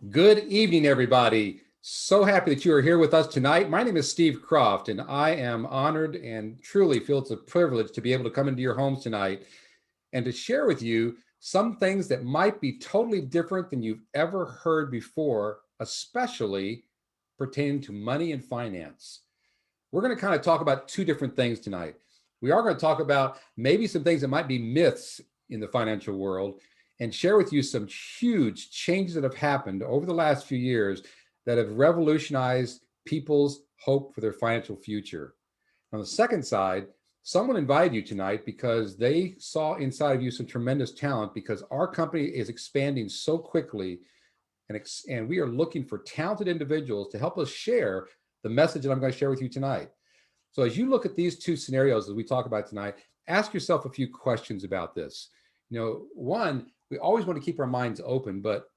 Good evening, everybody. So happy that you are here with us tonight. My name is Steve Croft, and I am honored and truly feel it's a privilege to be able to come into your homes tonight and to share with you some things that might be totally different than you've ever heard before, especially pertaining to money and finance. We're going to kind of talk about two different things tonight. We are going to talk about maybe some things that might be myths in the financial world and share with you some huge changes that have happened over the last few years that have revolutionized people's hope for their financial future. On the second side, someone invited you tonight because they saw inside of you some tremendous talent, because our company is expanding so quickly, and we are looking for talented individuals to help us share the message that I'm going to share with you tonight. So as you look at these two scenarios that we talk about tonight, ask yourself a few questions about this. One, we always want to keep our minds open, but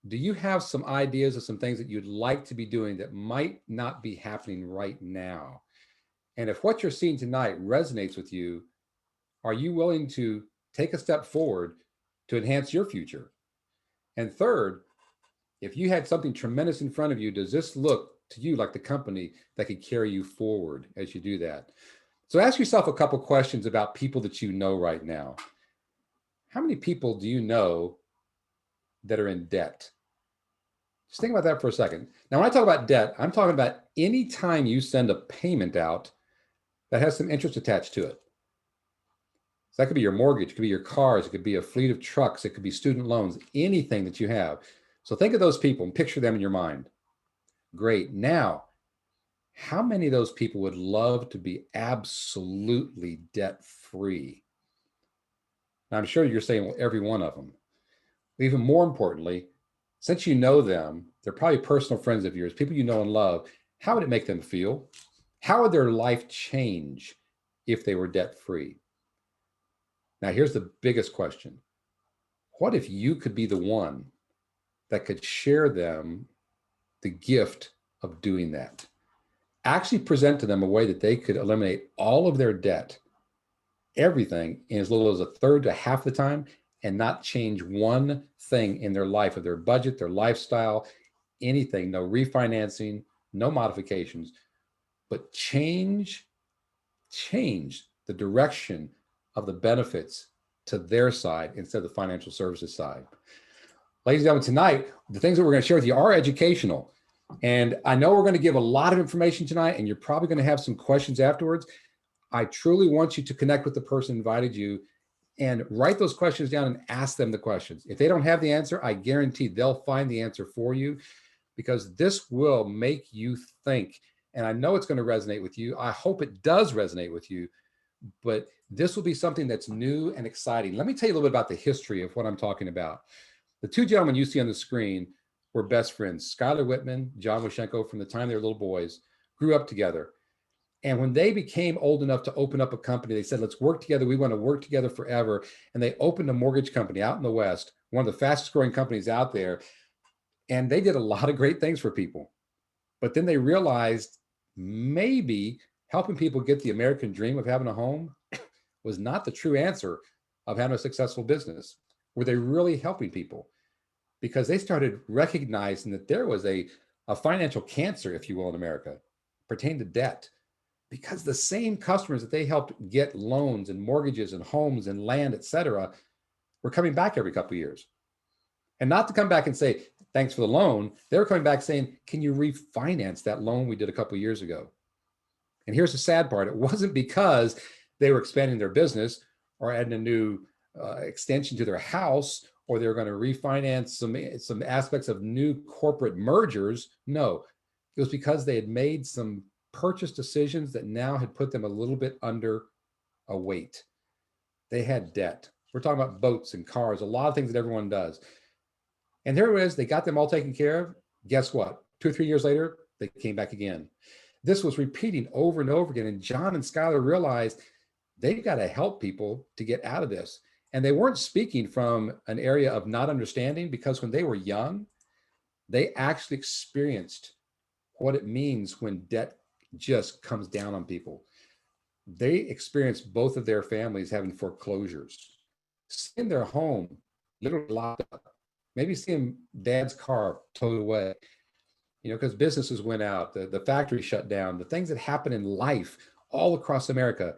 do you have some ideas of some things that you'd like to be doing that might not be happening right now? And if what you're seeing tonight resonates with you, are you willing to take a step forward to enhance your future? And third, if you had something tremendous in front of you, does this look to you like the company that could carry you forward as you do that? So ask yourself a couple questions about people that you know right now. How many people do you know that are in debt? Just think about that for a second. Now, when I talk about debt, I'm talking about any time you send a payment out that has some interest attached to it. So that could be your mortgage, it could be your cars, it could be a fleet of trucks, it could be student loans, anything that you have. So think of those people and picture them in your mind. Great. Now, how many of those people would love to be absolutely debt-free? Now, I'm sure you're saying, well, every one of them. Even more importantly, since you know them, they're probably personal friends of yours, people you know and love. How would it make them feel? How would their life change if they were debt-free? Now, here's the biggest question. What if you could be the one that could share them the gift of doing that? Actually present to them a way that they could eliminate all of their debt, everything, in as little as a third to half the time, and not change one thing in their life, of their budget, their lifestyle, anything, no refinancing, no modifications, but change the direction of the benefits to their side instead of the financial services side. Ladies and gentlemen, tonight, the things that we're going to share with you are educational. And I know we're going to give a lot of information tonight, and you're probably going to have some questions afterwards. I truly want you to connect with the person who invited you and write those questions down and ask them the questions. If they don't have the answer, I guarantee they'll find the answer for you, because this will make you think. And I know it's going to resonate with you. I hope it does resonate with you, but this will be something that's new and exciting. Let me tell you a little bit about the history of what I'm talking about. The two gentlemen you see on the screen were best friends. Skylar Whitman, John Washenko, from the time they were little boys, grew up together. And when they became old enough to open up a company, they said, let's work together. We want to work together forever. And they opened a mortgage company out in the West, one of the fastest growing companies out there. And they did a lot of great things for people. But then they realized maybe helping people get the American dream of having a home was not the true answer of having a successful business. Were they really helping people? Because they started recognizing that there was a financial cancer, if you will, in America, pertaining to debt. Because the same customers that they helped get loans and mortgages and homes and land, et cetera, were coming back every couple of years. And not to come back and say, thanks for the loan. They were coming back saying, can you refinance that loan we did a couple of years ago? And here's the sad part. It wasn't because they were expanding their business or adding a new extension to their house, or they were going to refinance some aspects of new corporate mergers. No, it was because they had made some purchase decisions that now had put them a little bit under a weight. They had debt. We're talking about boats and cars, a lot of things that everyone does. And there it is. They got them all taken care of. Guess what? 2 or 3 years later, they came back again. This was repeating over and over again. And John and Skylar realized they've got to help people to get out of this. And they weren't speaking from an area of not understanding, because when they were young, they actually experienced what it means when debt just comes down on people. They experienced both of their families having foreclosures, in their home, literally locked up. Maybe seeing dad's car towed away, because businesses went out, the factory shut down, the things that happen in life all across America.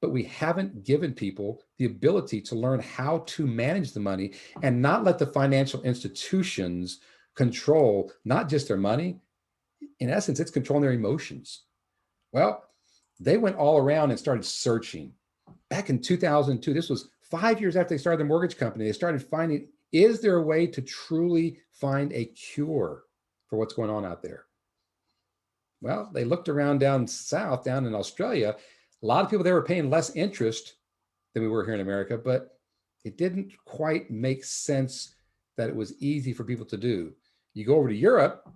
But we haven't given people the ability to learn how to manage the money and not let the financial institutions control not just their money. In essence, it's controlling their emotions. Well, they went all around and started searching. Back in 2002, this was 5 years after they started their mortgage company, they started finding, is there a way to truly find a cure for what's going on out there? Well, they looked around down south, down in Australia. A lot of people there were paying less interest than we were here in America, but it didn't quite make sense that it was easy for people to do. You go over to Europe,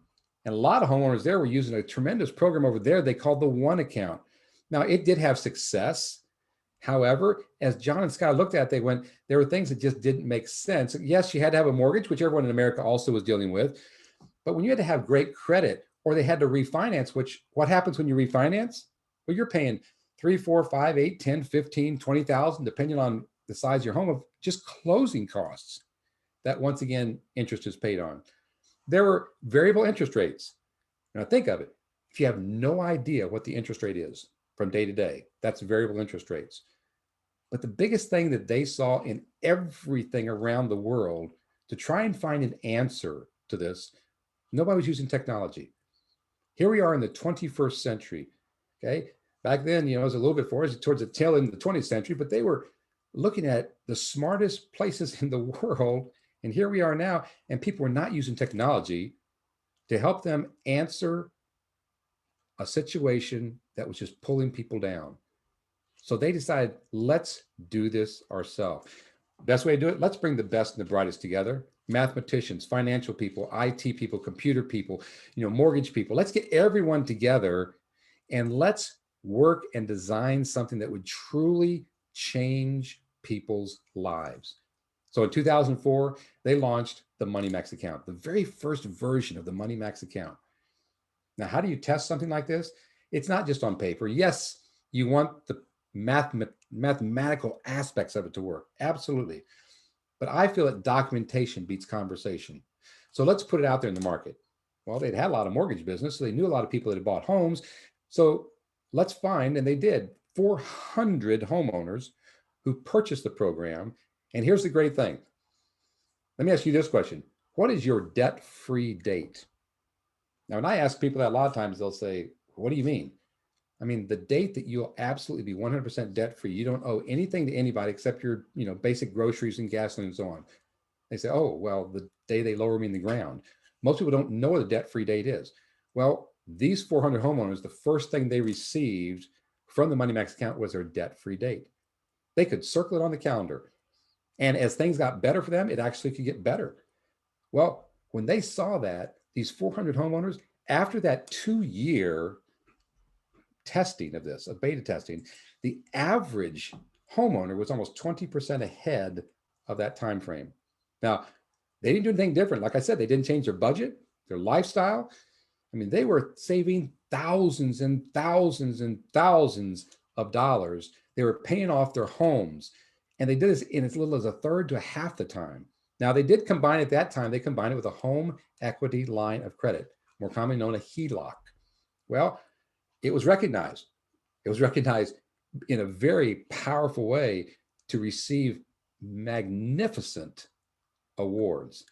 and a lot of homeowners there were using a tremendous program over there they called the One Account. Now, it did have success. However, as John and Scott looked at it, there were things that just didn't make sense. Yes, you had to have a mortgage, which everyone in America also was dealing with. But when you had to have great credit, or they had to refinance, which what happens when you refinance? Well, you're paying 3, 4, 5, 8, 10, 15, 20,000, depending on the size of your home, of just closing costs that once again, interest is paid on. There were variable interest rates. Now think of it. If you have no idea what the interest rate is from day to day, that's variable interest rates. But the biggest thing that they saw in everything around the world to try and find an answer to this, nobody was using technology. Here we are in the 21st century, okay? Back then, it was a little bit towards the tail end of the 20th century, but they were looking at the smartest places in the world. And here we are now, and people were not using technology to help them answer a situation that was just pulling people down. So they decided, let's do this ourselves. Best way to do it, let's bring the best and the brightest together. Mathematicians, financial people, IT people, computer people, mortgage people. Let's get everyone together and let's work and design something that would truly change people's lives. So in 2004, they launched the Money Max account, the very first version of the Money Max account. Now, how do you test something like this? It's not just on paper. Yes, you want the mathematical aspects of it to work. Absolutely. But I feel that documentation beats conversation. So let's put it out there in the market. Well, they'd had a lot of mortgage business, so they knew a lot of people that had bought homes. So let's find, and they did, 400 homeowners who purchased the program. And here's the great thing. Let me ask you this question. What is your debt-free date? Now, when I ask people that, a lot of times they'll say, what do you mean? I mean, the date that you'll absolutely be 100% debt-free. You don't owe anything to anybody except your, basic groceries and gasoline and so on. They say, oh, well, the day they lower me in the ground. Most people don't know what the debt-free date is. Well, these 400 homeowners, the first thing they received from the Money Max account was their debt-free date. They could circle it on the calendar. And as things got better for them, it actually could get better. Well, when they saw that, these 400 homeowners, after that 2-year testing of this, of beta testing, the average homeowner was almost 20% ahead of that time frame. Now, they didn't do anything different. Like I said, they didn't change their budget, their lifestyle. I mean, they were saving thousands and thousands and thousands of dollars. They were paying off their homes. And they did this in as little as a third to a half the time. Now, they did combine at that time, they combined it with a home equity line of credit, more commonly known as HELOC. Well, it was recognized. It was recognized in a very powerful way to receive magnificent awards.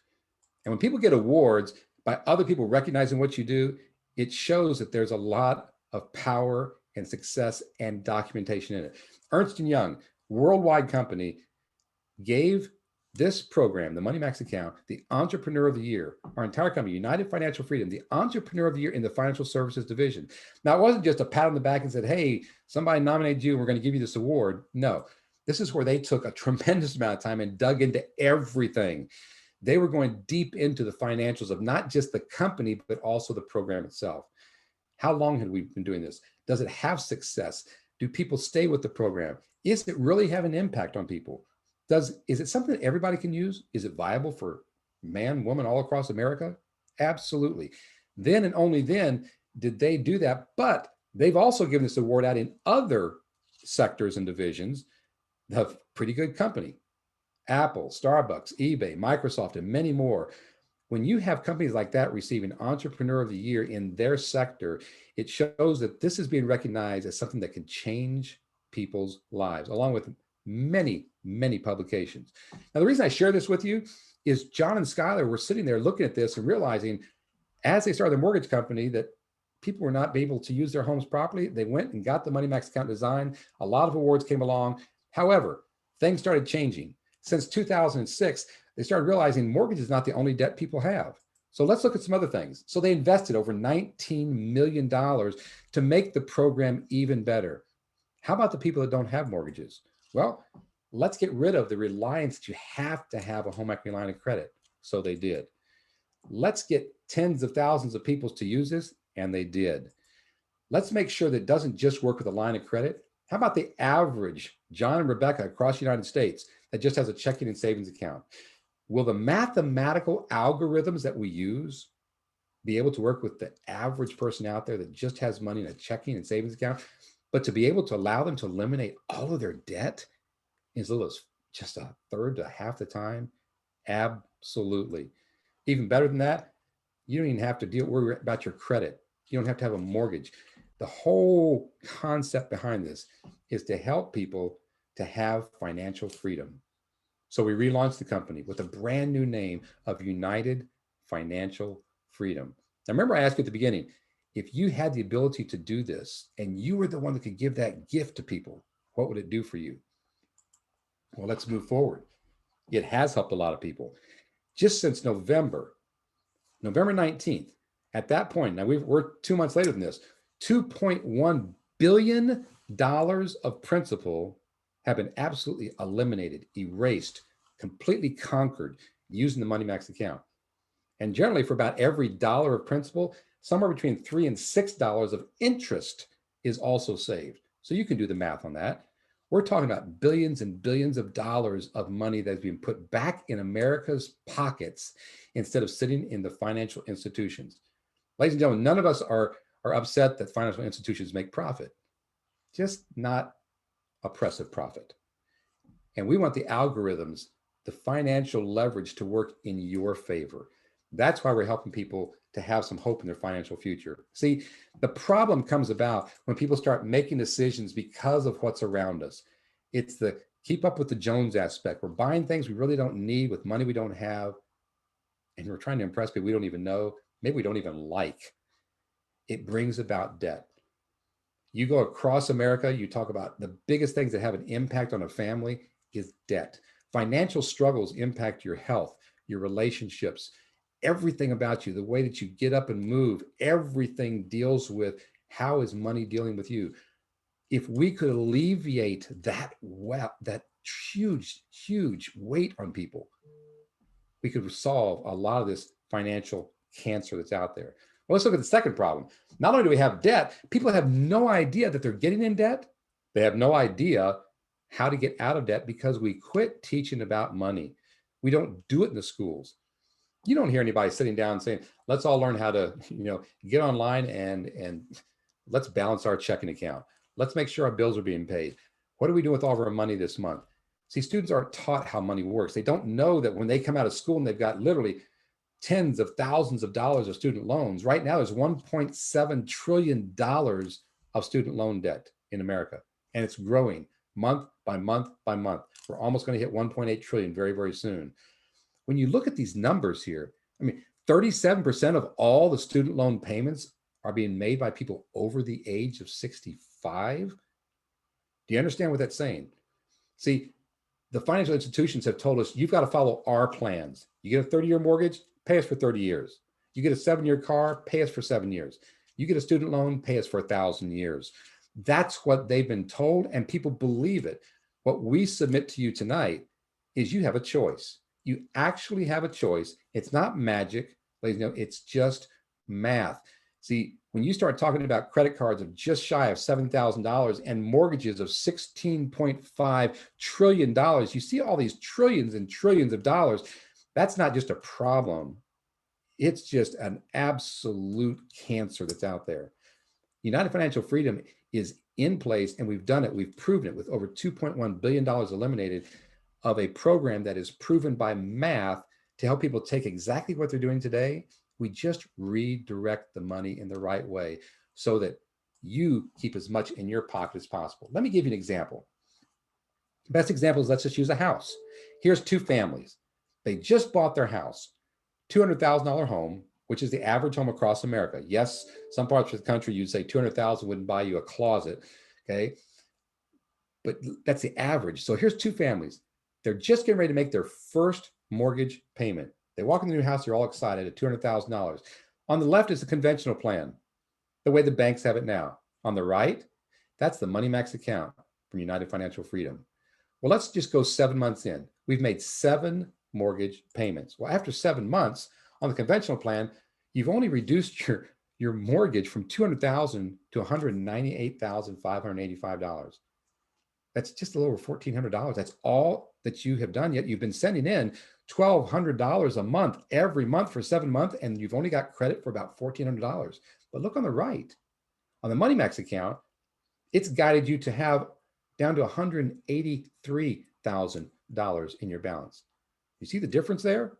And when people get awards by other people recognizing what you do, it shows that there's a lot of power and success and documentation in it. Ernst & Young, worldwide company, gave this program, the Money Max account, the Entrepreneur of the Year. Our entire company, United Financial Freedom, the Entrepreneur of the Year in the Financial Services Division. Now, it wasn't just a pat on the back and said, hey, somebody nominated you and we're going to give you this award. No, this is where they took a tremendous amount of time and dug into everything. They were going deep into the financials of not just the company, but also the program itself. How long had we been doing this? Does it have success? Do people stay with the program? Is it really have an impact on people? Is it something that everybody can use? Is it viable for man, woman, all across America? Absolutely. Then and only then did they do that. But they've also given this award out in other sectors and divisions of pretty good company. Apple, Starbucks, eBay, Microsoft, and many more. When you have companies like that receiving Entrepreneur of the Year in their sector, it shows that this is being recognized as something that can change people's lives, along with many, many publications. Now, the reason I share this with you is John and Skylar were sitting there looking at this and realizing as they started their mortgage company that people were not able to use their homes properly. They went and got the Money Max account design. A lot of awards came along. However, things started changing. Since 2006, they started realizing mortgage is not the only debt people have. So let's look at some other things. So they invested over $19 million to make the program even better. How about the people that don't have mortgages? Well, let's get rid of the reliance that you have to have a home equity line of credit. So they did. Let's get tens of thousands of people to use this, and they did. Let's make sure that it doesn't just work with a line of credit. How about the average John and Rebecca across the United States that just has a checking and savings account? Will the mathematical algorithms that we use be able to work with the average person out there that just has money in a checking and savings account, but to be able to allow them to eliminate all of their debt in as little as just a third to half the time? Absolutely. Even better than that, you don't even have to worry about your credit. You don't have to have a mortgage. The whole concept behind this is to help people to have financial freedom. So we relaunched the company with a brand new name of United Financial Freedom. Now, remember I asked you at the beginning, if you had the ability to do this and you were the one that could give that gift to people, what would it do for you? Well, let's move forward. It has helped a lot of people. Just since November 19th, at that point, now we're 2 months later than this, $2.1 billion of principal have been absolutely eliminated, erased, completely conquered using the Money Max account. And generally for about every dollar of principal, somewhere between $3 and $6 of interest is also saved. So you can do the math on that. We're talking about billions and billions of dollars of money that's being put back in America's pockets instead of sitting in the financial institutions. Ladies and gentlemen, none of us are upset that financial institutions make profit, just not oppressive profit. And we want the algorithms, the financial leverage to work in your favor. That's why we're helping people to have some hope in their financial future. See, the problem comes about when people start making decisions because of what's around us. It's the keep up with the Jones aspect. We're buying things we really don't need with money we don't have. And we're trying to impress people we don't even know, maybe we don't even like. It brings about debt. You go across America, you talk about the biggest things that have an impact on a family is debt. Financial struggles impact your health, your relationships, everything about you, the way that you get up and move, everything deals with how is money dealing with you. If we could alleviate that huge, huge weight on people, we could solve a lot of this financial cancer that's out there. Well, let's look at the second problem. Not only do we have debt, people have no idea that they're getting in debt. They have no idea how to get out of debt because we quit teaching about money. We don't do it in the schools. You don't hear anybody sitting down saying, let's all learn how to, get online and let's balance our checking account. Let's make sure our bills are being paid. What are we doing with all of our money this month? See, students aren't taught how money works. They don't know that when they come out of school and they've got literally tens of thousands of dollars of student loans. Right now, there's $1.7 trillion of student loan debt in America, and it's growing month by month by month. We're almost going to hit 1.8 trillion very, very soon. When you look at these numbers here, 37% of all the student loan payments are being made by people over the age of 65. Do you understand what that's saying? See, the financial institutions have told us you've got to follow our plans. You get a 30-year mortgage, pay us for 30 years. You get a 7-year car, pay us for 7 years. You get a student loan, pay us for 1,000 years. That's what they've been told, and people believe it. What we submit to you tonight is you have a choice. You actually have a choice. It's not magic, ladies and gentlemen. It's just math. See, when you start talking about credit cards of just shy of $7,000 and mortgages of $16.5 trillion, you see all these trillions and trillions of dollars. That's not just a problem. It's just an absolute cancer that's out there. United Financial Freedom is in place, and we've done it. We've proven it with over $2.1 billion eliminated. of a program that is proven by math to help people take exactly what they're doing today. We just redirect the money in the right way so that you keep as much in your pocket as possible. Let me give you an example. Best example is, let's just use a house. Here's two families. They just bought their house, $200,000 home, which is the average home across America. Yes, some parts of the country you'd say 200,000 wouldn't buy you a closet, okay? But that's the average. So here's two families. They're just getting ready to make their first mortgage payment. They walk in the new house, they're all excited at $200,000. On the left is the conventional plan, the way the banks have it now. On the right, that's the Money Max account from United Financial Freedom. Well, let's just go 7 months in. We've made 7 mortgage payments. Well, after 7 months on the conventional plan, you've only reduced your mortgage from $200,000 to $198,585. That's just a little over $1,400. That's all that you have done. Yet you've been sending in $1,200 a month every month for 7 months, and you've only got credit for about $1,400. But look on the right, on the Money Max account, it's guided you to have down to $183,000 in your balance. You see the difference there?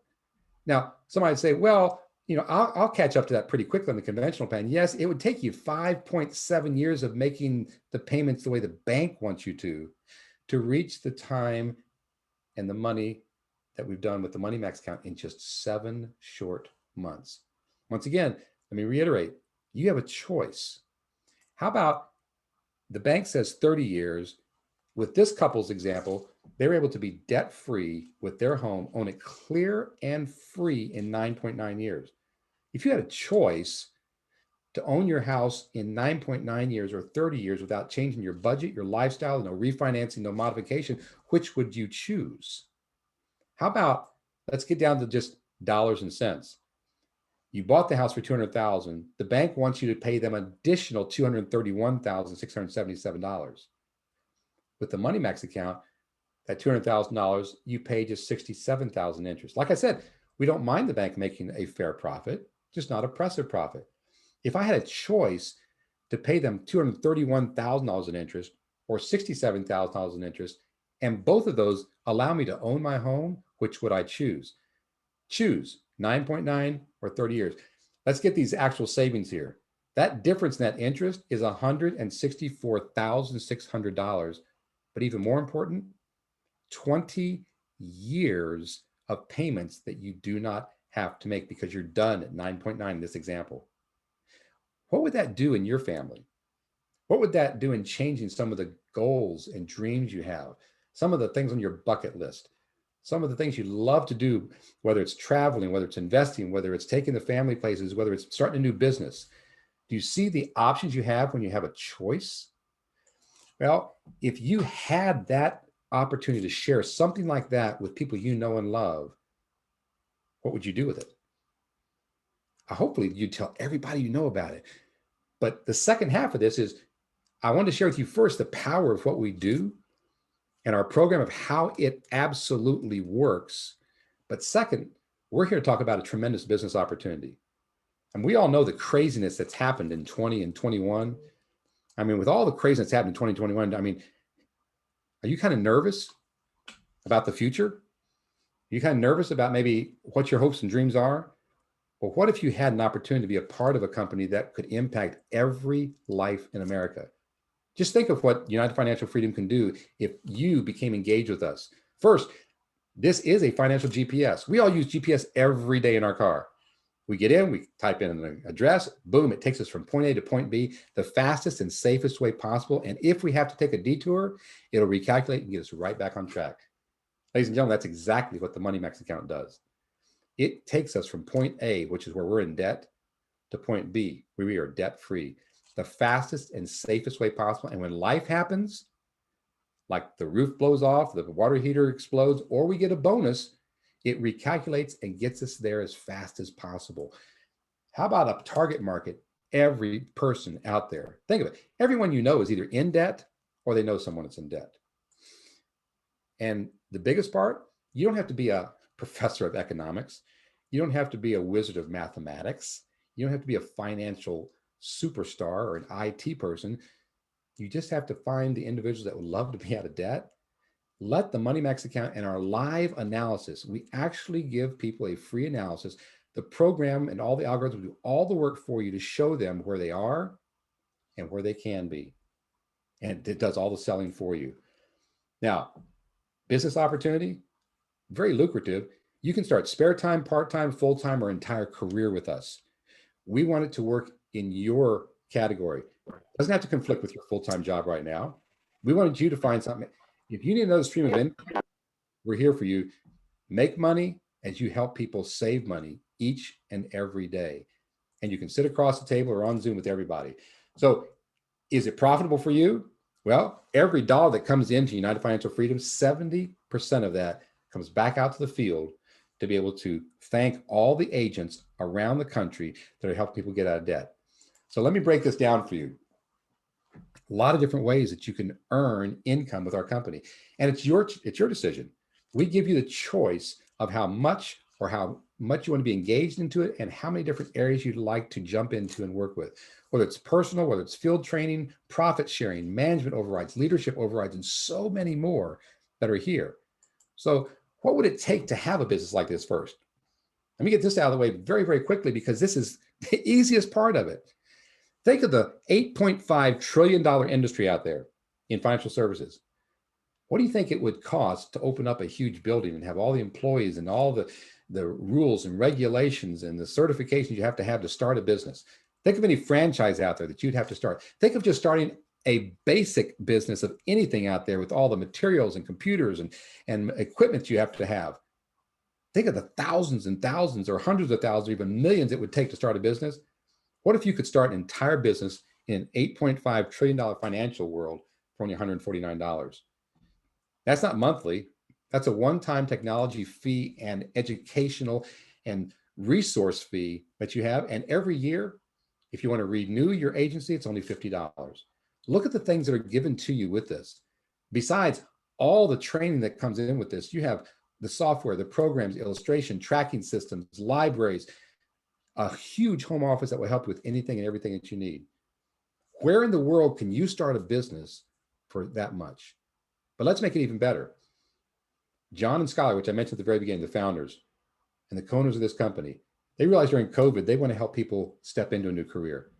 Now, somebody would say, well, I'll catch up to that pretty quickly on the conventional plan. Yes, it would take you 5.7 years of making the payments the way the bank wants you to reach the time and the money that we've done with the Money Max account in just 7 short months. Once again, let me reiterate, you have a choice. How about the bank says 30 years? With this couple's example, they were able to be debt-free with their home, own it clear and free in 9.9 years. If you had a choice to own your house in 9.9 years or 30 years without changing your budget, your lifestyle, no refinancing, no modification, which would you choose? How about, let's get down to just dollars and cents. You bought the house for $200,000. The bank wants you to pay them additional $231,677. With the Money Max account, that $200,000, you pay just $67,000 interest. Like I said, we don't mind the bank making a fair profit, just not oppressive profit. If I had a choice to pay them $231,000 in interest or $67,000 in interest, and both of those allow me to own my home, which would I choose? Choose 9.9 or 30 years. Let's get these actual savings here. That difference in that interest is $164,600. But even more important, 20 years of payments that you do not have to make because you're done at 9.9 in this example. What would that do in your family? What would that do in changing some of the goals and dreams you have? Some of the things on your bucket list, some of the things you love to do, whether it's traveling, whether it's investing, whether it's taking the family places, whether it's starting a new business. Do you see the options you have when you have a choice? Well, if you had that opportunity to share something like that with people you know and love, what would you do with it? Hopefully you'd tell everybody you know about it. But the second half of this is, I want to share with you first the power of what we do and our program of how it absolutely works. But second, we're here to talk about a tremendous business opportunity. And we all know the craziness that's happened in 20 and 21. I mean, with all the craziness that's happened in 2021, I mean, are you kind of nervous about the future? Are you kind of nervous about maybe what your hopes and dreams are? Well, what if you had an opportunity to be a part of a company that could impact every life in America? Just think of what United Financial Freedom can do if you became engaged with us. First, this is a financial GPS. We all use GPS every day in our car. We get in, we type in an address, boom, it takes us from point A to point B, the fastest and safest way possible. And if we have to take a detour, it'll recalculate and get us right back on track. Ladies and gentlemen, that's exactly what the Money Max account does. It takes us from point A, which is where we're in debt, to point B, where we are debt free, the fastest and safest way possible. And when life happens, like the roof blows off, the water heater explodes, or we get a bonus, it recalculates and gets us there as fast as possible. How about a target market? Every person out there, think of it. Everyone you know is either in debt or they know someone that's in debt. And the biggest part, you don't have to be a professor of economics. You don't have to be a wizard of mathematics. You don't have to be a financial superstar or an IT person. You just have to find the individuals that would love to be out of debt. let the Money Max account and our live analysis, we actually give people a free analysis. The program and all the algorithms do all the work for you to show them where they are and where they can be. And it does all the selling for you. Now, business opportunity, very lucrative. You can start spare time, part-time, full-time, or entire career with us. We want it to work in your category. It doesn't have to conflict with your full-time job right now. We wanted you to find something. If you need another stream of income, we're here for you. Make money as you help people save money each and every day. And you can sit across the table or on Zoom with everybody. So is it profitable for you? Well, every dollar that comes into United Financial Freedom, 70% of that comes back out to the field to be able to thank all the agents around the country that are helping people get out of debt. So let me break this down for you. A lot of different ways that you can earn income with our company. And it's your decision. We give you the choice of how much you want to be engaged into it and how many different areas you'd like to jump into and work with, whether it's personal, whether it's field training, profit sharing, management overrides, leadership overrides, and so many more that are here. So what would it take to have a business like this first? Let me get this out of the way very, very quickly, because this is the easiest part of it. Think of the $8.5 trillion industry out there in financial services. What do you think it would cost to open up a huge building and have all the employees and all the rules and regulations and the certifications you have to start a business? Think of any franchise out there that you'd have to start. Think of just starting a basic business of anything out there with all the materials and computers and equipment you have to have. Think of the thousands and thousands or hundreds of thousands, or even millions it would take to start a business. What if you could start an entire business in an $8.5 trillion financial world for only $149? That's not monthly. That's a one-time technology fee and educational and resource fee that you have. And every year, if you want to renew your agency, it's only $50. Look at the things that are given to you with this. Besides all the training that comes in with this, you have the software, the programs, illustration, tracking systems, libraries, a huge home office that will help you with anything and everything that you need. Where in the world can you start a business for that much? But let's make it even better. John and Skylar, which I mentioned at the very beginning, the founders and the owners of this company, they realized during COVID, they want to help people step into a new career.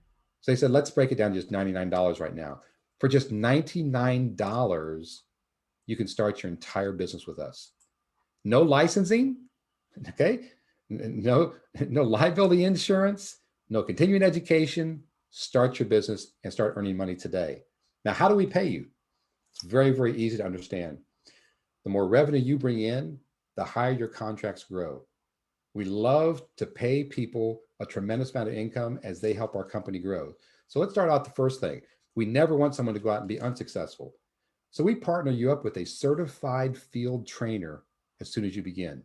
So they said, let's break it down to just $99 right now. For just $99, you can start your entire business with us. No licensing, okay? No liability insurance, no continuing education. Start your business and start earning money today. Now, how do we pay you? It's very, very easy to understand. The more revenue you bring in, the higher your contracts grow. We love to pay people a tremendous amount of income as they help our company grow. So let's start out the first thing. We never want someone to go out and be unsuccessful. So we partner you up with a certified field trainer as soon as you begin.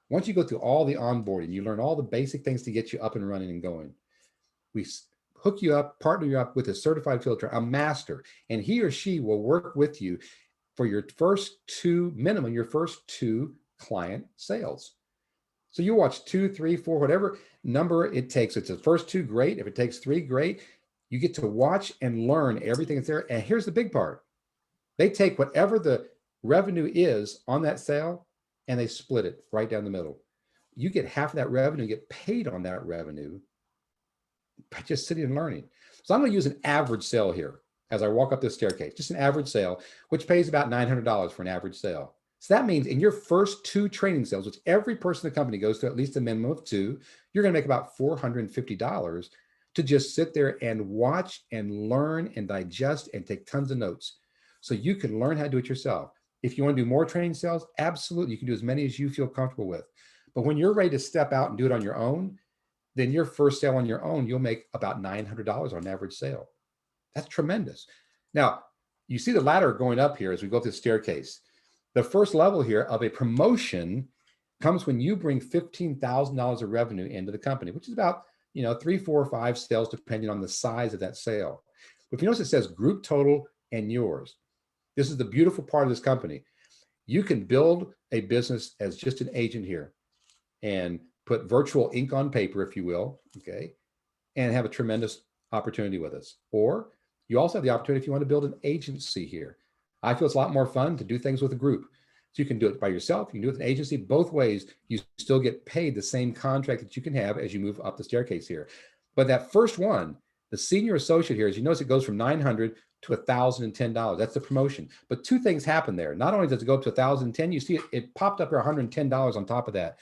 Once you go through all the onboarding, you learn all the basic things to get you up and running and going. We hook you up, partner you up with a certified field trainer, a master, and he or she will work with you for your first two client sales. So you watch 2, 3, 4, whatever number it takes. It's the first 2, great. If it takes 3, great. You get to watch and learn everything that's there. And here's the big part. They take whatever the revenue is on that sale and they split it right down the middle. You get half of that revenue and get paid on that revenue by just sitting and learning. So I'm going to use an average sale here as I walk up this staircase, just an average sale, which pays about $900 for an average sale. So that means in your first 2 training sales, which every person in the company goes through at least a minimum of 2, you're going to make about $450 to just sit there and watch and learn and digest and take tons of notes. So you can learn how to do it yourself. If you want to do more training sales, absolutely, you can do as many as you feel comfortable with. But when you're ready to step out and do it on your own, then your first sale on your own, you'll make about $900 on an average sale. That's tremendous. Now, you see the ladder going up here as we go up this staircase. The first level here of a promotion comes when you bring $15,000 of revenue into the company, which is about 3, 4, or 5 sales, depending on the size of that sale. But if you notice, it says group total and yours. This is the beautiful part of this company. You can build a business as just an agent here and put virtual ink on paper, if you will, okay, and have a tremendous opportunity with us. Or you also have the opportunity if you want to build an agency here. I feel it's a lot more fun to do things with a group. So you can do it by yourself, you can do it with an agency. Both ways, you still get paid the same contract that you can have as you move up the staircase here. But that first one, the senior associate here, as you notice, it goes from $900 to $1,010. That's the promotion. But two things happen there. Not only does it go up to $1,010, you see it popped up here $110 on top of that.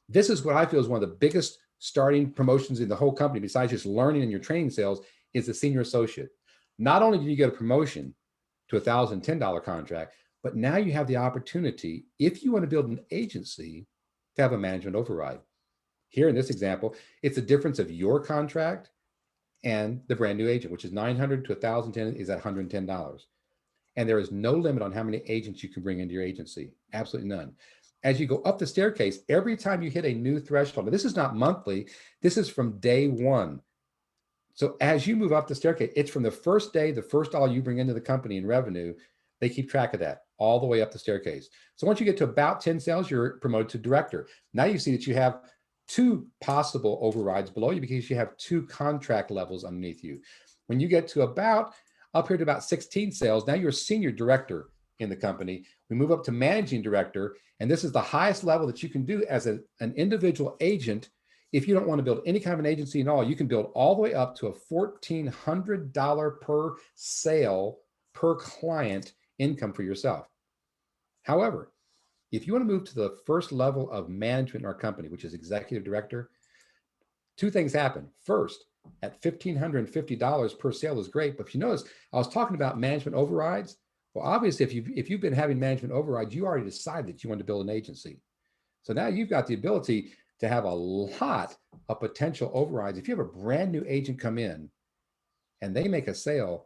This is what I feel is one of the biggest starting promotions in the whole company, besides just learning and your training sales, is the senior associate. Not only do you get a promotion to $1,010 contract, but now you have the opportunity, if you want to build an agency, to have a management override. Here in this example, it's the difference of your contract and the brand new agent, which is $900 to $1,010 is at $110. And there is no limit on how many agents you can bring into your agency. Absolutely none. As you go up the staircase, every time you hit a new threshold, now this is not monthly, this is from day one. So as you move up the staircase, it's from the first day, the first dollar you bring into the company in revenue, they keep track of that all the way up the staircase. So once you get to about 10 sales, you're promoted to director. Now you see that you have two possible overrides below you because you have two contract levels underneath you. When you get to about up here to about 16 sales, now you're a senior director in the company. We move up to managing director, and this is the highest level that you can do as an individual agent. If you don't want to build any kind of an agency at all, you can build all the way up to a $1,400 per sale per client income for yourself. However, if you want to move to the first level of management in our company, which is executive director, two things happen. First, at $1,550 per sale is great, but if you notice, I was talking about management overrides. Well, obviously, if you've been having management overrides, you already decided that you want to build an agency. So now you've got the ability to have a lot of potential overrides. If you have a brand new agent come in and they make a sale,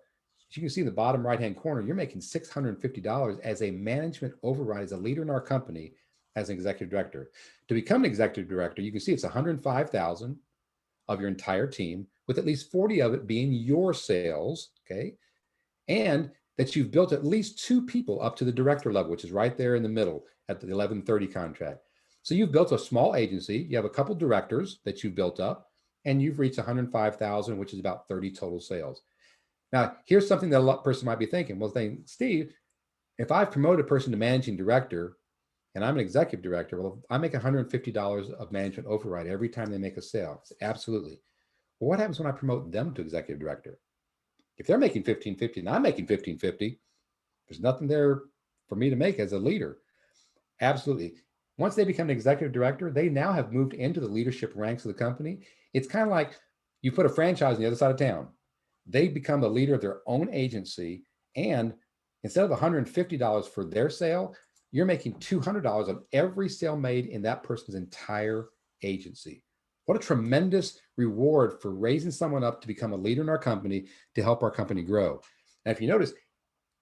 as you can see in the bottom right-hand corner, you're making $650 as a management override, as a leader in our company, as an executive director. To become an executive director, you can see it's $105,000 of your entire team, with at least 40 of it being your sales, okay? And that you've built at least two people up to the director level, which is right there in the middle at the 1130 contract. So you've built a small agency, you have a couple directors that you've built up, and you've reached 105,000, which is about 30 total sales. Now, here's something that a person might be thinking. Well, Steve, if I've promoted a person to managing director and I'm an executive director, well, I make $150 of management override every time they make a sale. Absolutely. Well, what happens when I promote them to executive director? If they're making $1,550 and I'm making $1,550, there's nothing there for me to make as a leader. Absolutely. Once they become an executive director, they now have moved into the leadership ranks of the company. It's kind of like you put a franchise on the other side of town. They become the leader of their own agency, and instead of $150 for their sale, you're making $200 on every sale made in that person's entire agency. What a tremendous reward for raising someone up to become a leader in our company to help our company grow. And if you notice,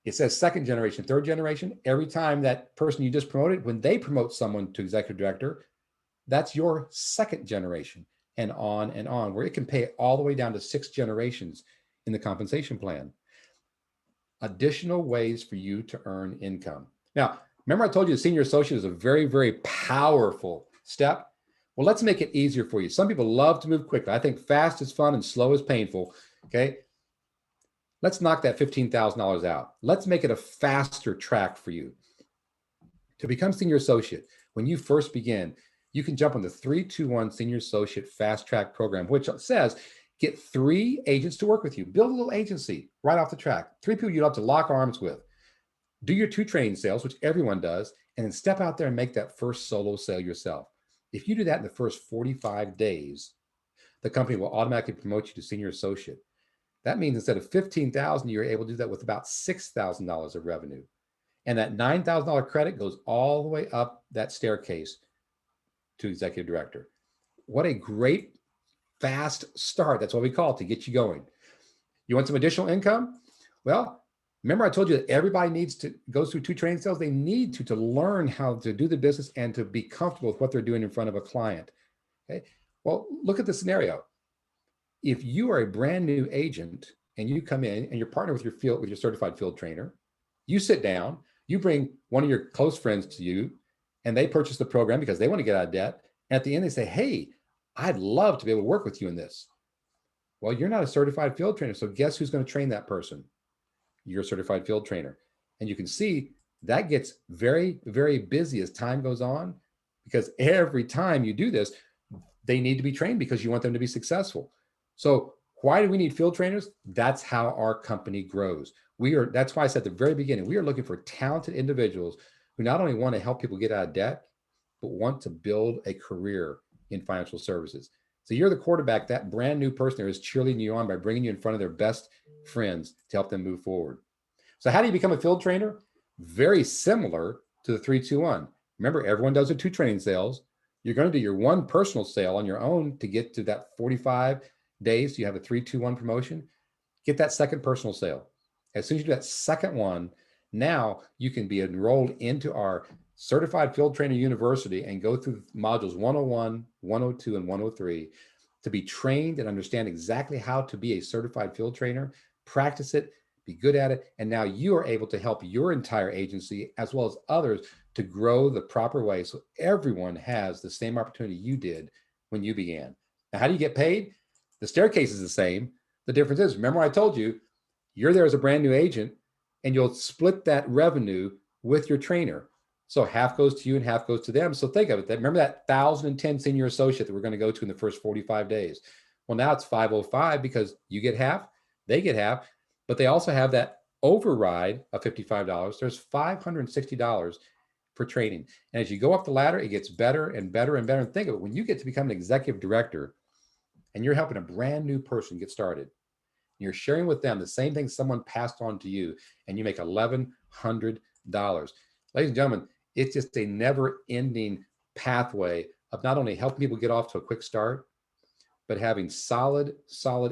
it says second generation, third generation. Every time that person you just promoted, when they promote someone to executive director, that's your second generation, and on, where it can pay all the way down to 6 generations in the compensation plan. Additional ways for you to earn income. Now, remember I told you the senior associate is a very, very powerful step? Well, let's make it easier for you. Some people love to move quickly. I think fast is fun and slow is painful, okay? Let's knock that $15,000 out. Let's make it a faster track for you. To become senior associate, when you first begin, you can jump on the 321 Senior Associate Fast Track Program, which says get 3 agents to work with you. Build a little agency right off the track. 3 people you'd have to lock arms with. Do your 2 training sales, which everyone does, and then step out there and make that first solo sale yourself. If you do that in the first 45 days, the company will automatically promote you to senior associate. That means instead of $15,000, you're able to do that with about $6,000 of revenue. And that $9,000 credit goes all the way up that staircase to executive director. What a great fast start. That's what we call it, to get you going. You want some additional income? Well, remember I told you that everybody needs to go through 2 training sales. They need to learn how to do the business and to be comfortable with what they're doing in front of a client. Okay. Well, look at the scenario. If you are a brand new agent and you come in and you're partnered with your certified field trainer, you sit down, you bring one of your close friends to you, and they purchase the program because they want to get out of debt. And at the end, they say, hey, I'd love to be able to work with you in this. Well, you're not a certified field trainer. So guess who's going to train that person? You're a certified field trainer. And you can see that gets very, very busy as time goes on, because every time you do this, they need to be trained because you want them to be successful. So why do we need field trainers? That's how our company grows. That's why I said at the very beginning, we are looking for talented individuals who not only want to help people get out of debt, but want to build a career in financial services. So you're the quarterback, that brand new person there is cheerleading you on by bringing you in front of their best friends to help them move forward. So how do you become a field trainer? Very similar to the 3-2-1. Remember, everyone does their 2 training sales. You're going to do your 1 personal sale on your own to get to that 45 days. You have a 3-2-1 promotion. Get that second personal sale. As soon as you do that second one, now you can be enrolled into our Certified Field Trainer University and go through modules 101, 102, and 103 to be trained and understand exactly how to be a certified field trainer, practice it, be good at it, and now you are able to help your entire agency as well as others to grow the proper way so everyone has the same opportunity you did when you began. Now, how do you get paid? The staircase is the same. The difference is, remember I told you, you're there as a brand new agent and you'll split that revenue with your trainer. So half goes to you and half goes to them. So think of it. Remember that 1,010 senior associate that we're going to go to in the first 45 days. Well, now it's 505 because you get half, they get half, but they also have that override of $55. There's $560 for training. And as you go up the ladder, it gets better and better and better. And think of it, when you get to become an executive director and you're helping a brand new person get started, you're sharing with them the same thing someone passed on to you, and you make $1,100. Ladies and gentlemen, it's just a never-ending pathway of not only helping people get off to a quick start, but having solid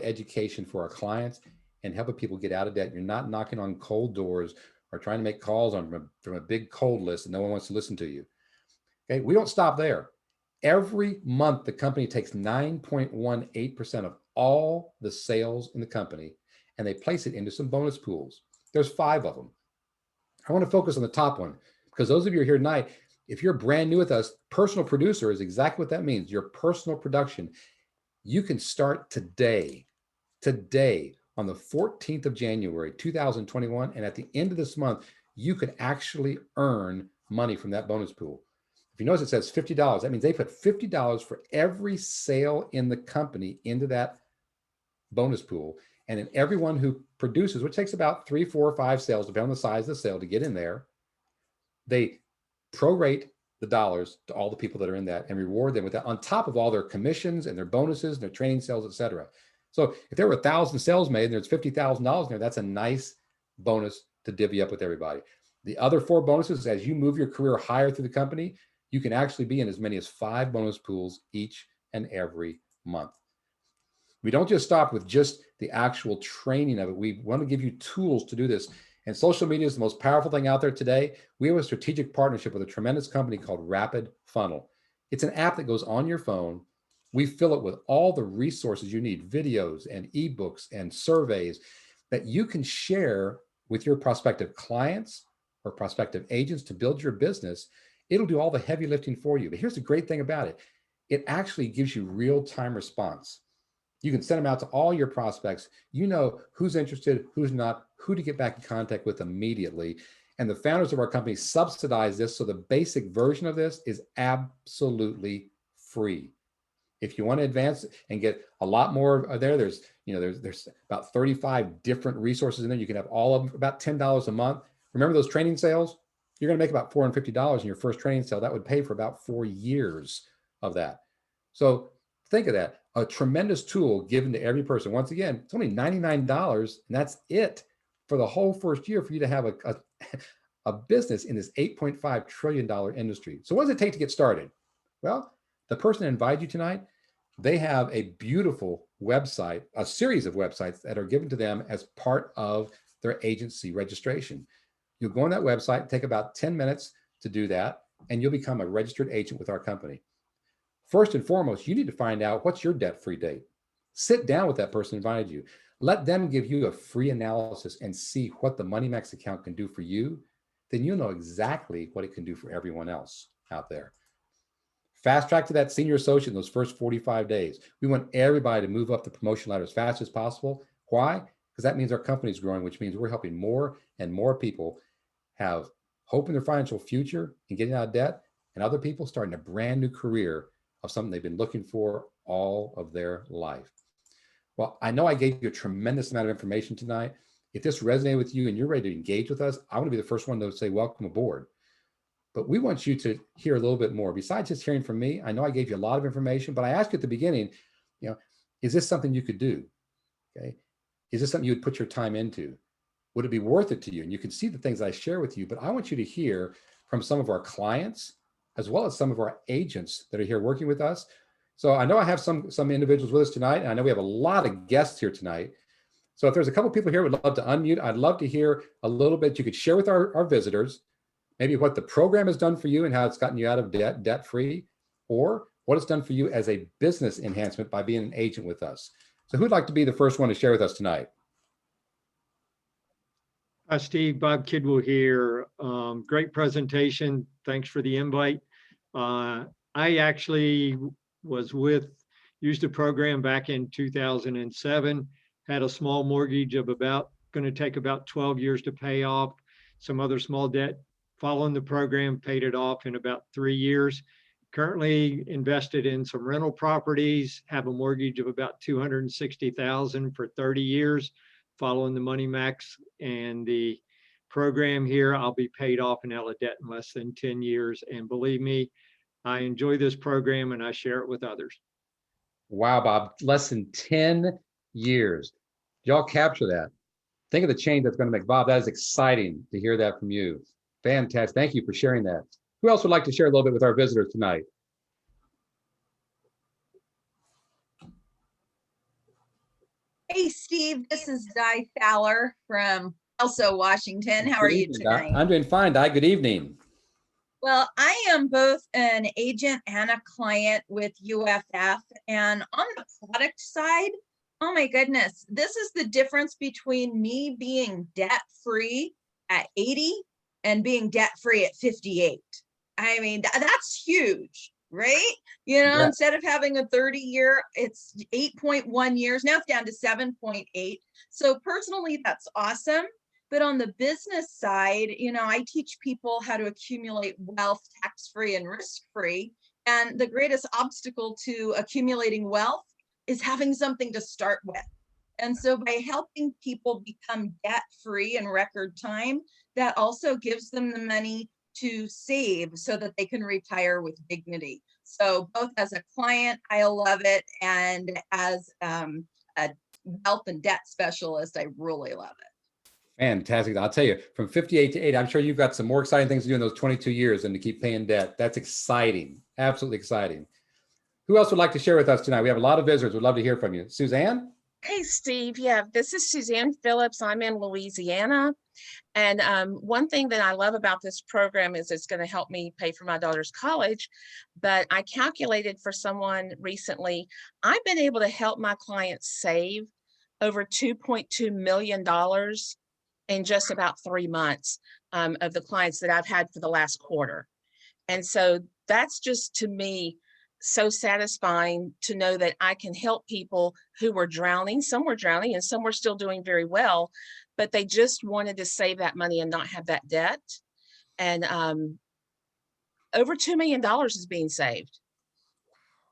education for our clients and helping people get out of debt. You're not knocking on cold doors or trying to make calls from a big cold list and no one wants to listen to you. Okay, we don't stop there. Every month, the company takes 9.18% of all the sales in the company and they place it into some bonus pools. There's 5 of them. I want to focus on the top one because those of you who are here tonight, if you're brand new with us, personal producer is exactly what that means. Your personal production. You can start today on the 14th of January, 2021. And at the end of this month, you could actually earn money from that bonus pool. If you notice, it says $50. That means they put $50 for every sale in the company into that bonus pool. And then everyone who produces, which takes about 3, 4, 5 sales, depending on the size of the sale to get in there, they prorate the dollars to all the people that are in that and reward them with that on top of all their commissions and their bonuses and their training sales, et cetera. So if there were 1,000 sales made and there's $50,000 in there, that's a nice bonus to divvy up with everybody. The other 4 bonuses, as you move your career higher through the company, you can actually be in as many as 5 bonus pools each and every month. We don't just stop with just the actual training of it. We want to give you tools to do this. And social media is the most powerful thing out there today. We have a strategic partnership with a tremendous company called Rapid Funnel. It's an app that goes on your phone. We fill it with all the resources you need, videos and ebooks and surveys that you can share with your prospective clients or prospective agents to build your business. It'll do all the heavy lifting for you. But here's the great thing about it. It actually gives you real-time response. You can send them out to all your prospects. You know who's interested, who's not, who to get back in contact with immediately. And the founders of our company subsidize this. So the basic version of this is absolutely free. If you want to advance and get a lot more there's about 35 different resources in there. You can have all of them for about $10 a month. Remember those training sales? You're going to make about $450 in your first training sale. That would pay for about 4 years of that. So think of that. A tremendous tool given to every person. Once again, it's only $99, and that's it for the whole first year for you to have a business in this $8.5 trillion industry. So what does it take to get started? Well, the person that invited you tonight, they have a beautiful website, a series of websites that are given to them as part of their agency registration. You'll go on that website, take about 10 minutes to do that, and you'll become a registered agent with our company. First and foremost, you need to find out what's your debt-free date. Sit down with that person who invited you. Let them give you a free analysis and see what the Money Max account can do for you. Then you'll know exactly what it can do for everyone else out there. Fast track to that senior associate in those first 45 days. We want everybody to move up the promotion ladder as fast as possible. Why? Because that means our company's growing, which means we're helping more and more people have hope in their financial future and getting out of debt, and other people starting a brand new career of something they've been looking for all of their life. Well, I know I gave you a tremendous amount of information tonight. If this resonated with you and you're ready to engage with us, I want to be the first one to say welcome aboard. But we want you to hear a little bit more. Besides just hearing from me, I know I gave you a lot of information, but I asked you at the beginning, is this something you could do? Okay. Is this something you would put your time into? Would it be worth it to you? And you can see the things I share with you, but I want you to hear from some of our clients, as well as some of our agents that are here working with us. So I know I have some individuals with us tonight, and I know we have a lot of guests here tonight. So if there's a couple of people here who would love to unmute, I'd love to hear a little bit. You could share with our visitors, maybe what the program has done for you and how it's gotten you out of debt-free, or what it's done for you as a business enhancement by being an agent with us. So who'd like to be the first one to share with us tonight? Hi, Steve. Bob Kidwell here. Great presentation. Thanks for the invite. I actually used a program back in 2007, had a small mortgage of going to take about 12 years to pay off, some other small debt. Following the program, paid it off in about 3 years. Currently invested in some rental properties, have a mortgage of about $260,000 for 30 years. Following the Money Max and the program here, I'll be paid off and out of debt in less than 10 years. And believe me, I enjoy this program and I share it with others. Wow, Bob, less than 10 years. Y'all capture that. Think of the change that's going to make. Bob, that is exciting to hear that from you. Fantastic. Thank you for sharing that. Who else would like to share a little bit with our visitors tonight? Hey, Steve, this is Di Fowler from also Washington. How are you tonight? I'm doing fine, Di. Good evening. Well, I am both an agent and a client with UFF. And on the product side, oh my goodness, this is the difference between me being debt-free at 80 and being debt-free at 58. I mean, that's huge, right? Yeah. Instead of having a 30-year, it's 8.1 years. Now it's down to 7.8. So personally, that's awesome. But on the business side, I teach people how to accumulate wealth tax-free and risk-free. And the greatest obstacle to accumulating wealth is having something to start with. And so by helping people become debt-free in record time, that also gives them the money to save so that they can retire with dignity. So both as a client, I love it. And as a wealth and debt specialist, I really love it. Fantastic. I'll tell you, from 58 to 80, I'm sure you've got some more exciting things to do in those 22 years than to keep paying debt. That's exciting. Absolutely exciting. Who else would like to share with us tonight? We have a lot of visitors. We'd love to hear from you. Suzanne? Hey, Steve. Yeah, this is Suzanne Phillips. I'm in Louisiana. And one thing that I love about this program is it's going to help me pay for my daughter's college. But I calculated for someone recently, I've been able to help my clients save over $2.2 million in just about 3 months of the clients that I've had for the last quarter. And so that's just, to me, so satisfying to know that I can help people who were drowning. Some were drowning and some were still doing very well, but they just wanted to save that money and not have that debt. And over $2 million is being saved,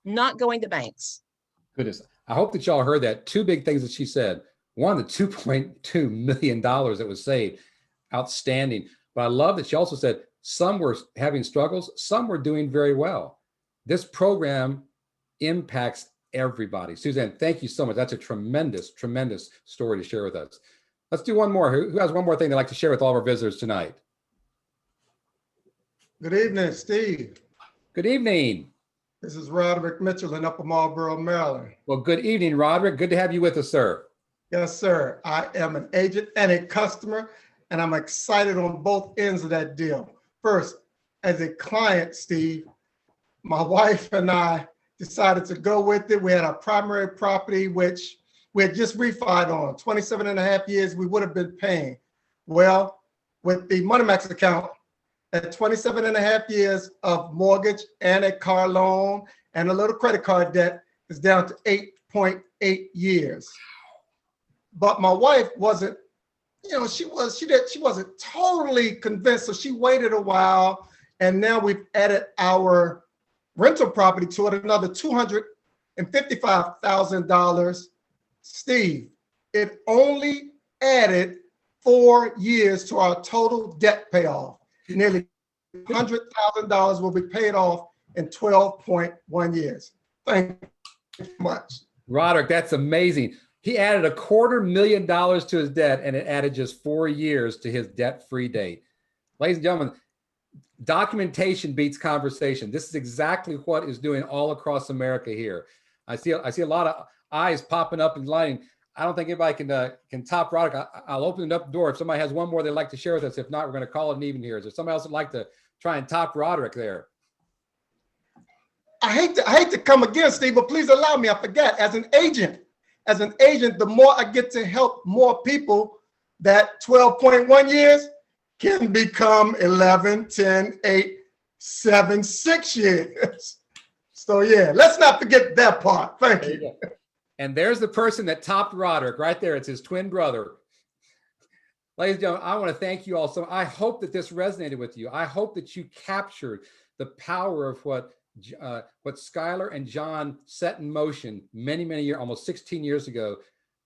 not going to banks. Goodness. I hope that y'all heard that. Two big things that she said. One, the $2.2 million that was saved. Outstanding. But I love that she also said some were having struggles, some were doing very well. This program impacts everybody. Suzanne, thank you so much. That's a tremendous, tremendous story to share with us. Let's do one more. Who has one more thing they'd like to share with all of our visitors tonight? Good evening, Steve. Good evening. This is Roderick Mitchell in Upper Marlboro, Maryland. Well, good evening, Roderick. Good to have you with us, sir. Yes, sir. I am an agent and a customer, and I'm excited on both ends of that deal. First, as a client, Steve, my wife and I decided to go with it. We had our primary property, which we had just refied on. 27 and a half years we would have been paying. Well, with the Money Max account, at 27 and a half years of mortgage and a car loan and a little credit card debt, is down to 8.8 years. But my wife wasn't she wasn't totally convinced. So she waited a while, and now we've added our rental property to it, another $255,000. Steve, it only added 4 years to our total debt payoff. Nearly $100,000 will be paid off in 12.1 years. Thank you much. Roderick, that's amazing. He added $250,000 to his debt, and it added just 4 years to his debt-free date. Ladies and gentlemen, documentation beats conversation. This is exactly what is doing all across America here. I see a lot of eyes popping up and lighting. I don't think anybody can top Roderick. I'll open up the door if somebody has one more they'd like to share with us. If not, we're going to call it an even here. Is there somebody else that'd like to try and top Roderick there? I hate to come again, Steve, but please allow me. I forgot. As an agent, the more I get to help more people, that 12.1 years can become 11, 10, 8, 7, 6 years. So yeah, let's not forget that part. Thank you. And there's the person that topped Roderick right there. It's his twin brother. Ladies and gentlemen, I want to thank you all. So I hope that this resonated with you. I hope that you captured the power of what Skylar and John set in motion many years, almost 16 years ago,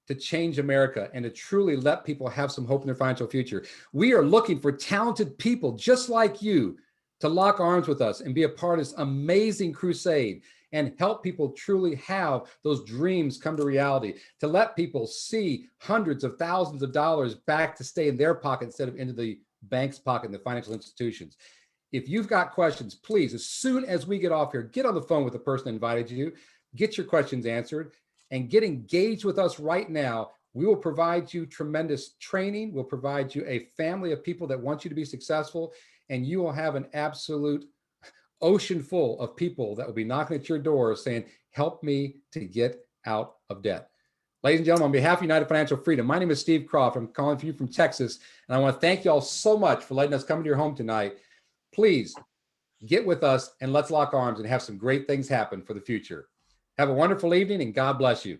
to change America and to truly let people have some hope in their financial future. We are looking for talented people just like you to lock arms with us and be a part of this amazing crusade and help people truly have those dreams come to reality, to let people see hundreds of thousands of dollars back to stay in their pocket instead of into the bank's pocket and the financial institutions. If you've got questions, please, as soon as we get off here, get on the phone with the person that invited you, get your questions answered, and get engaged with us right now. We will provide you tremendous training. We'll provide you a family of people that want you to be successful, and you will have an absolute ocean full of people that will be knocking at your door saying, help me to get out of debt. Ladies and gentlemen, on behalf of United Financial Freedom, my name is Steve Croft. I'm calling for you from Texas, and I want to thank you all so much for letting us come to your home tonight. Please get with us and let's lock arms and have some great things happen for the future. Have a wonderful evening and God bless you.